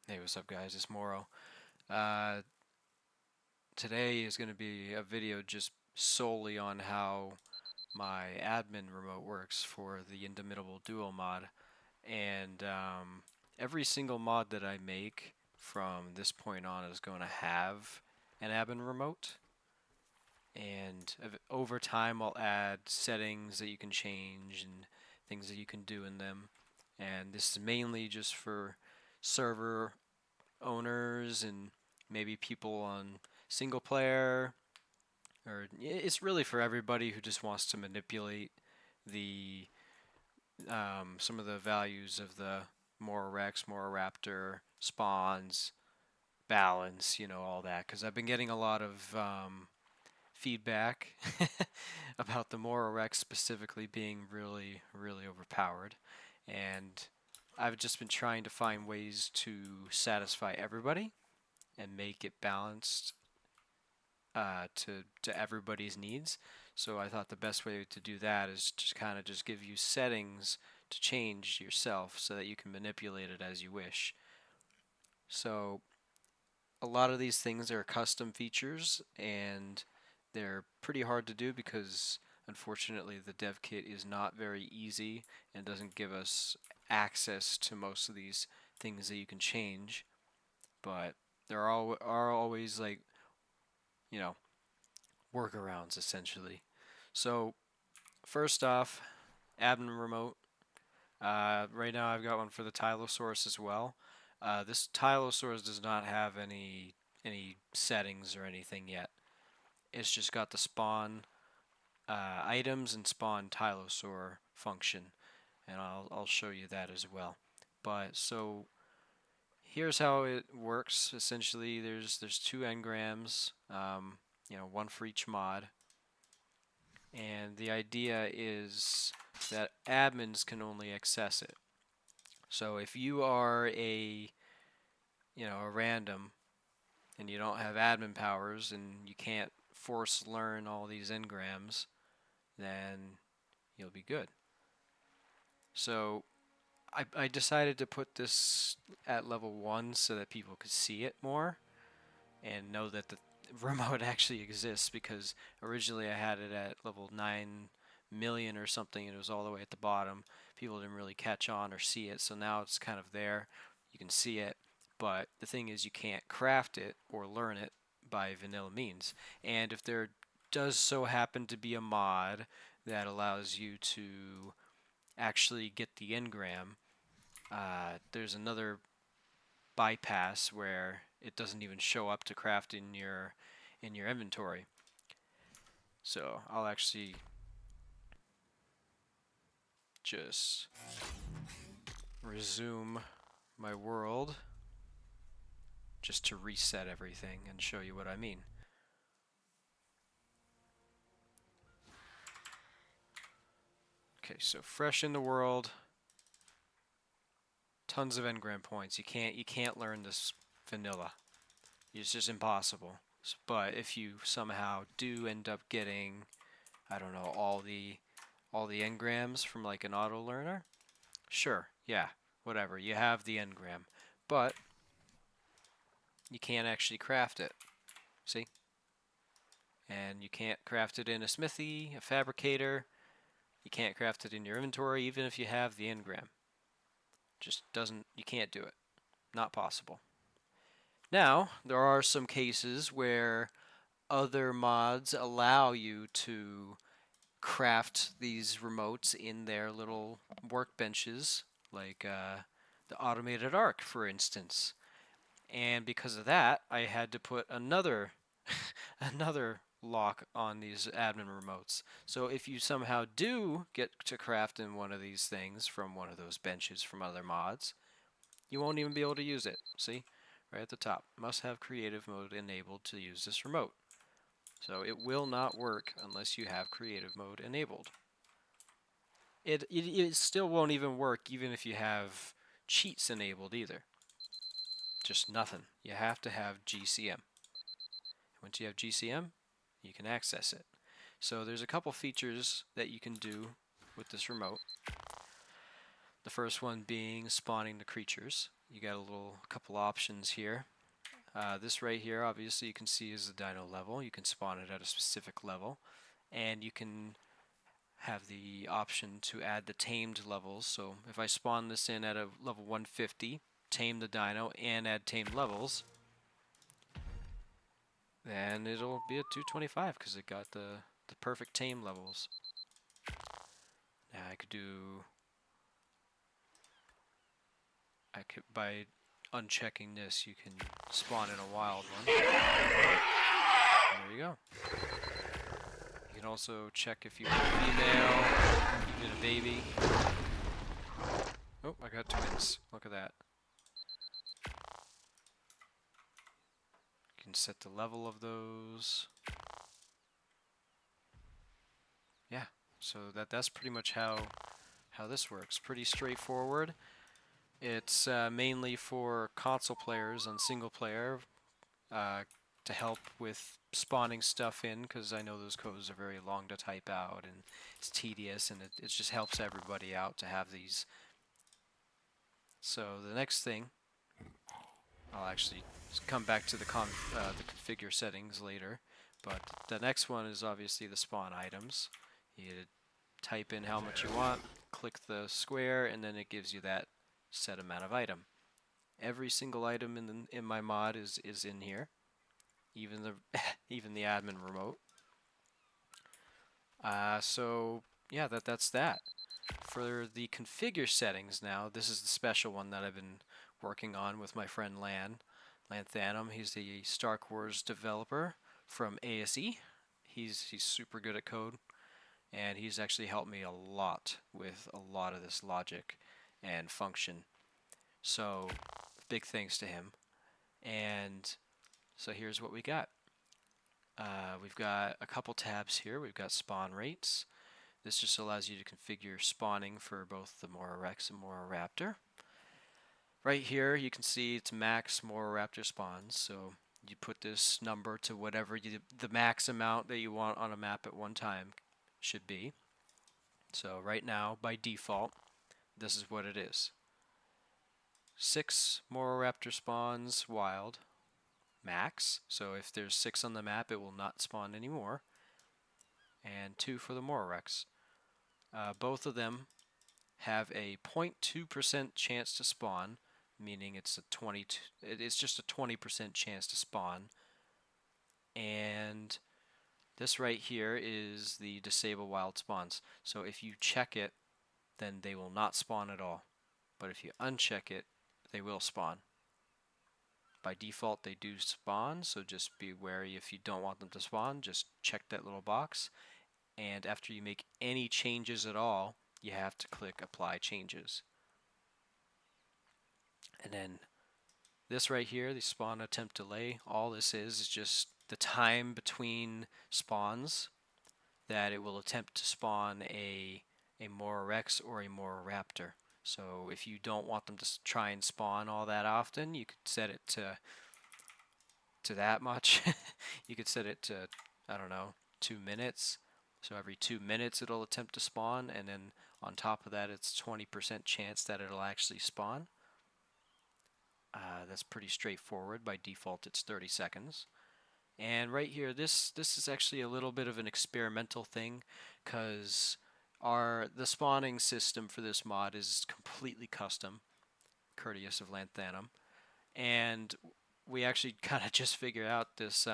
Hey, what's up, guys? It's Moro. Uh, Today is going to be a video just solely on how my admin remote works for the Indomitable Duo mod. And every single mod that I make from this point on is going to have an admin remote. And over time, I'll add settings that you can change and things that you can do in them. And this is mainly just for server owners and maybe people on single player, or it's really for everybody who just wants to manipulate the some of the values of the Moro Rex, Moro Raptor spawns, balance, all that. Because I've been getting a lot of feedback about the Moro Rex specifically being really, really overpowered, and I've just been trying to find ways to satisfy everybody and make it balanced to everybody's needs. So I thought the best way to do that is just kind of just give you settings to change yourself so that you can manipulate it as you wish. So a lot of these things are custom features and they're pretty hard to do because unfortunately the dev kit is not very easy and doesn't give us access to most of these things that you can change. But there are always, like, you know, workarounds essentially. So first off, admin remote. Right now I've got one for the Tylosaurus as well. This Tylosaurus does not have any settings or anything yet. It's just got the spawn items and spawn Tylosaur function, and I'll show you that as well. But so here's how it works. Essentially, there's two engrams, one for each mod. And the idea is that admins can only access it. So if you are a random and you don't have admin powers and you can't force learn all these engrams, then you'll be good. So I decided to put this at level 1 so that people could see it more and know that the remote actually exists, because originally I had it at level 9 million or something and it was all the way at the bottom. People didn't really catch on or see it, so now it's kind of there. You can see it, but the thing is you can't craft it or learn it by vanilla means. And if there does so happen to be a mod that allows you to actually get the engram, there's another bypass where it doesn't even show up to craft in your inventory. So I'll actually just resume my world just to reset everything and show you what I mean. Okay, so fresh in the world, tons of engram points. You can't learn this vanilla. It's just impossible. But if you somehow do end up getting, I don't know, all the engrams from like an auto learner, sure, yeah, whatever. You have the engram, but you can't actually craft it. See? And you can't craft it in a smithy, a fabricator. You can't craft it in your inventory, even if you have the engram. Just doesn't. You can't do it. Not possible. Now, there are some cases where other mods allow you to craft these remotes in their little workbenches, like the automated ARK, for instance. And because of that, I had to put another another lock on these admin remotes. So if you somehow do get to craft in one of these things from one of those benches from other mods, you won't even be able to use it. See? Right at the top. Must have creative mode enabled to use this remote. So it will not work unless you have creative mode enabled. It still won't even work even if you have cheats enabled either. Just nothing. You have to have GCM. Once you have GCM, you can access it. So there's a couple features that you can do with this remote. The first one being spawning the creatures. you got a couple options here. This right here, obviously, you can see is the dino level. You can spawn it at a specific level, and you can have the option to add the tamed levels. So if I spawn this in at a level 150, tame the dino, and add tamed levels, then it'll be at 225 because it got the perfect tame levels. Now by unchecking this, you can spawn in a wild one. There you go. You can also check if you want a female, even a baby. Oh, I got twins. Look at that. You can set the level of those. Yeah, so that's pretty much how this works. Pretty straightforward. It's mainly for console players on single player to help with spawning stuff in, because I know those codes are very long to type out and it's tedious, and it just helps everybody out to have these. So the next thing, I'll actually come back to the configure settings later, but the next one is obviously the spawn items. You type in how much you want, click the square, and then it gives you that set amount of item. Every single item in my mod is in here, even the even the admin remote. So yeah, that's that. For the configure settings now, this is the special one that I've been working on with my friend Lanthanum. He's the Star Wars developer from ASE. He's super good at code, and he's actually helped me a lot with a lot of this logic and function. So big thanks to him. And so here's what we got. We've got a couple tabs here. We've got spawn rates. This just allows you to configure spawning for both the Moro Rex and Moro Raptor. Right here you can see it's max Moro Raptor spawns, so you put this number to whatever the max amount that you want on a map at one time should be. So right now, by default, this is what it is. 6 Moro Raptor spawns wild, max. So if there's 6 on the map, it will not spawn anymore. And 2 for the Moro Rex. Both of them have a 0.2% chance to spawn, meaning it's just a 20% chance to spawn. And this right here is the disable wild spawns. So if you check it, then they will not spawn at all. But if you uncheck it, they will spawn. By default, they do spawn, so just be wary if you don't want them to spawn. Just check that little box. And after you make any changes at all, you have to click Apply Changes. And then this right here, the spawn attempt delay, all this is just the time between spawns that it will attempt to spawn a Moro Rex or a Moro Raptor. So if you don't want them to try and spawn all that often, you could set it to that much. You could set it to, I don't know, 2 minutes. So every 2 minutes it'll attempt to spawn, and then on top of that it's 20% chance that it'll actually spawn. That's pretty straightforward. By default it's 30 seconds. And right here, this is actually a little bit of an experimental thing, because the spawning system for this mod is completely custom, courteous of Lanthanum, and we actually kind of just figured out this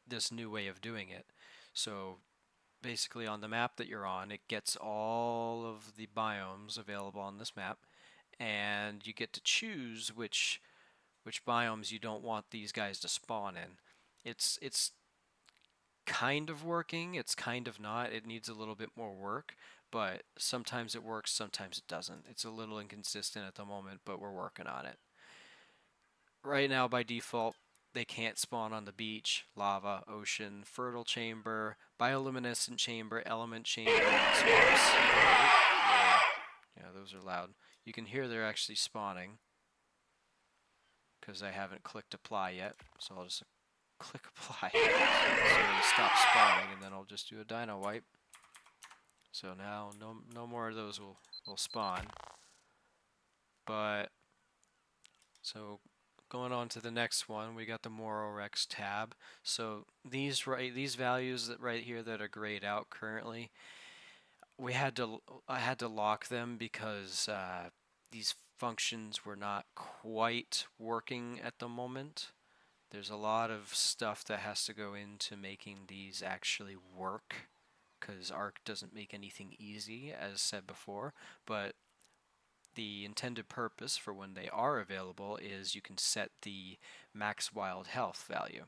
this new way of doing it. So basically, on the map that you're on, it gets all of the biomes available on this map, and you get to choose which biomes you don't want these guys to spawn in. It's kind of working, it's kind of not. It needs a little bit more work, but sometimes it works, sometimes it doesn't. It's a little inconsistent at the moment, but we're working on it. Right now, by default, they can't spawn on the beach, lava, ocean, fertile chamber, bioluminescent chamber, element chamber, and swamps. Yeah, those are loud. You can hear they're actually spawning, because I haven't clicked apply yet, so I'll just click apply. So it'll stop spawning, and then I'll just do a dino wipe. So now no more of those will spawn. But So going on to the next one, we got the Moro Rex tab. So these values that right here that are grayed out currently, I had to lock them because these functions were not quite working at the moment. There's a lot of stuff that has to go into making these actually work, because ARK doesn't make anything easy, as said before, but the intended purpose for when they are available is you can set the max wild health value.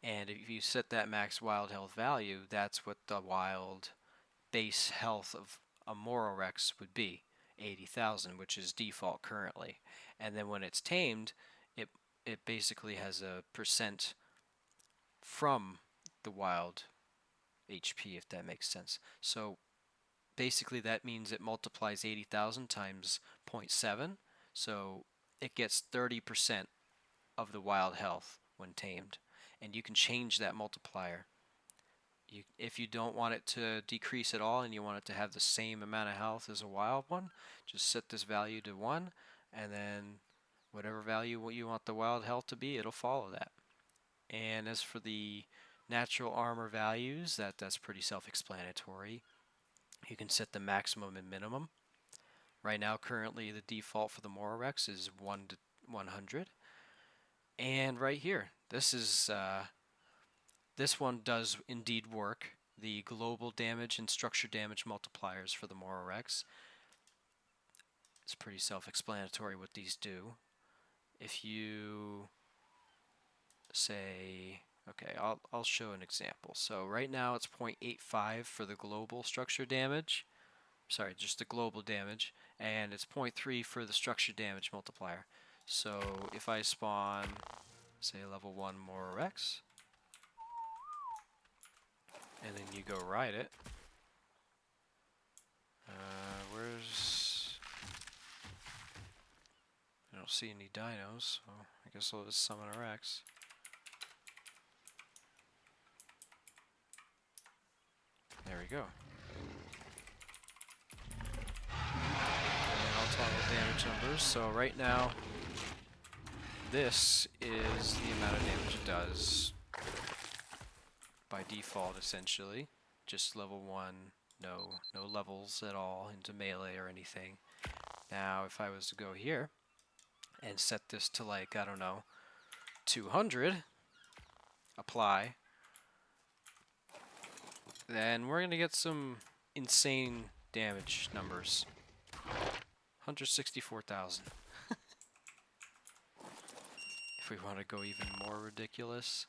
And if you set that max wild health value, that's what the wild base health of a Moro Rex would be, 80,000, which is default currently. And then when it's tamed, it it basically has a percent from the wild HP, if that makes sense. So basically that means it multiplies 80,000 times 0.7, so it gets 30% of the wild health when tamed. And you can change that multiplier. If you don't want it to decrease at all and you want it to have the same amount of health as a wild one, just set this value to 1, and then whatever value you want the wild health to be, it'll follow that. And as for the natural armor values, that's pretty self-explanatory. You can set the maximum and minimum. Right now, currently, the default for the Moro Rex is 1 to 100. And right here, this one does indeed work. The global damage and structure damage multipliers for the Moro Rex. It's pretty self-explanatory what these do. If you say, okay, I'll show an example. So right now it's 0.85 for the global structure damage. Sorry, just the global damage, and it's 0.3 for the structure damage multiplier. So if I spawn, say, level 1 Moro Rex, and then you go ride it, where's... I don't see any dinos, so I guess I'll just summon a Rex. There we go. And I'll toggle damage numbers. So right now, this is the amount of damage it does by default, essentially. Just level 1, no levels at all into melee or anything. Now, if I was to go here and set this to, like, I don't know, 200, apply, then we're going to get some insane damage numbers. 164,000. If we want to go even more ridiculous,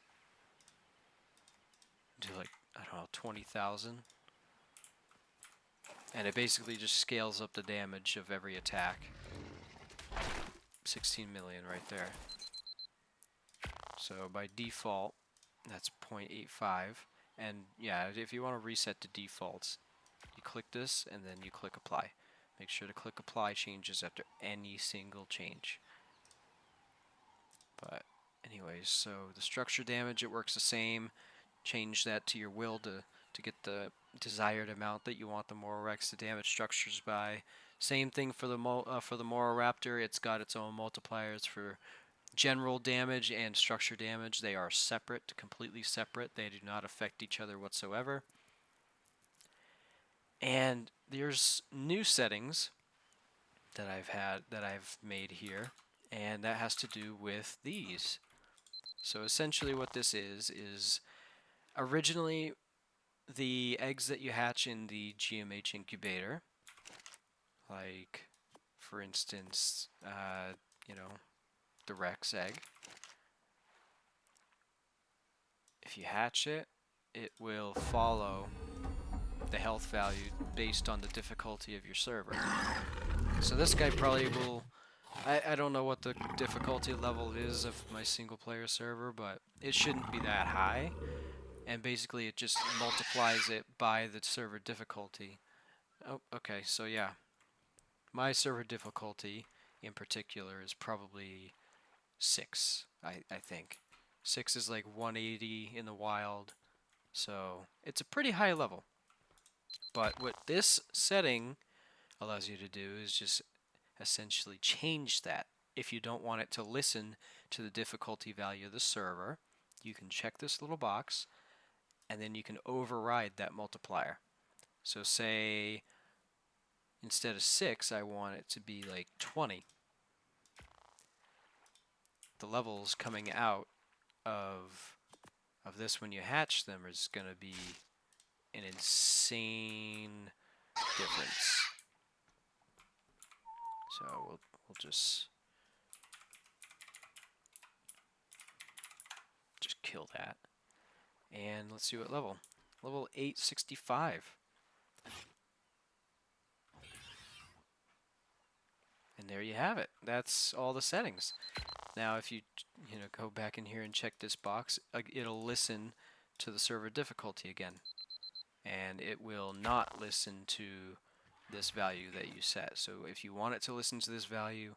do like, I don't know, 20,000. And it basically just scales up the damage of every attack. 16 million right there. So by default, that's 0.85. And yeah, if you want to reset to defaults, you click this and then you click apply. Make sure to click apply changes after any single change. But anyways, so the structure damage, it works the same. Change that to your will to get the desired amount that you want the Moro Rex to damage structures by. Same thing for the Moro Raptor. It's got its own multipliers for general damage and structure damage. They are separate, completely separate. They do not affect each other whatsoever. And there's new settings that I've made here, and that has to do with these. So essentially what this is originally the eggs that you hatch in the GMH incubator, like for instance, you know, the Rex egg. If you hatch it, it will follow the health value based on the difficulty of your server. So this guy probably will... I don't know what the difficulty level is of my single player server, but it shouldn't be that high. And basically it just multiplies it by the server difficulty. Oh, okay, so yeah. My server difficulty in particular is probably 6, I think. 6 is like 180 in the wild, so it's a pretty high level. But what this setting allows you to do is just essentially change that if you don't want it to listen to the difficulty value of the server, you can check this little box, and then you can override that multiplier. So say instead of 6, I want it to be like 20. The levels coming out of this when you hatch them is going to be an insane difference. So we'll just kill that. And let's see what level. Level 865. And there you have it. That's all the settings. Now if you go back in here and check this box, it'll listen to the server difficulty again. And it will not listen to this value that you set. So if you want it to listen to this value,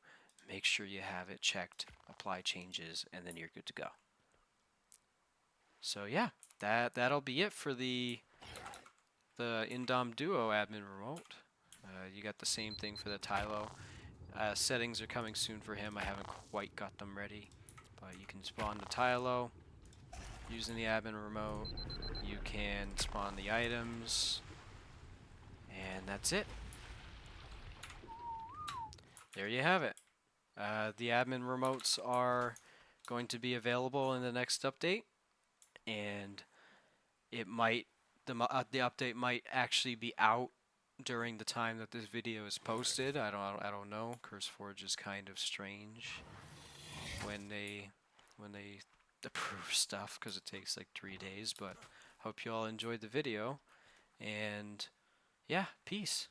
make sure you have it checked, apply changes, and then you're good to go. So yeah, that'll be it for the Indom Duo admin remote. You got the same thing for the Tylo. Settings are coming soon for him. I haven't quite got them ready, but you can spawn the Tylo using the admin remote. You can spawn the items, and that's it. There you have it. The admin remotes are going to be available in the next update, and it might the update might actually be out during the time that this video is posted. I don't know. CurseForge is kind of strange when they approve stuff, because it takes like 3 days. But hope you all enjoyed the video, and yeah, peace.